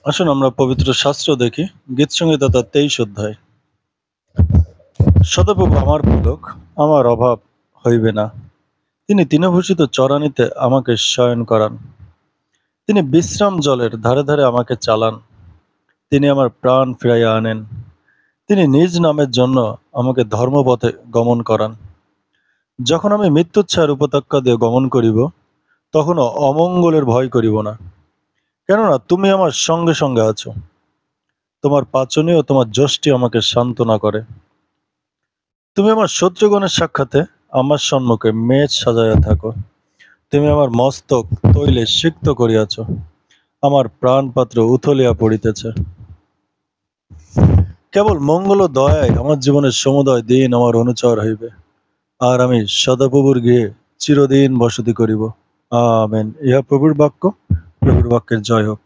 আসুন আমরা পবিত্র শাস্ত্র দেখি। গীতসংহিতা তার 23 অধ্যায়। সদাপ্রভু আমার পুলক, আমার অভাব হইবে না। তিনি তৃণভূষিত চরানিতে আমাকে শয়ন করান। তিনি বিশ্রাম জলের ধারে ধারে আমাকে চালান। তিনি আমার প্রাণ ফিরাইয়া আনেন। তিনি নিজ নামের জন্য আমাকে ধর্মপথে গমন করান। যখন আমি মৃত্যুচ্ছায়ার উপত্যকা দিয়ে গমন করিব, তখনও অমঙ্গলের ভয় করিব না। কেননা তুমি আমার সঙ্গে সঙ্গে আছো। তোমার পাচনী ও তোমার যষ্টি আমাকে সান্ত্বনা করে। তুমি আমার শত্রুগণের সাক্ষাতে আমার সম্মুখে মেজ সাজাইয়া থাকো। তুমি আমার মস্তক তৈলে সিক্ত করিয়াছ। আমার প্রাণপাত্র উথলিয়া পড়িতেছে। কেবল মঙ্গল ও দয়ায় আমার জীবনের সমুদয় দিন আমার অনুচর হইবে, আর আমি সদাপ্রভুর গৃহে চিরদিন বসতি করিব। আমেন। ইহা প্রভুর বাক্য। প্রভুর বাক্যের জয় হোক।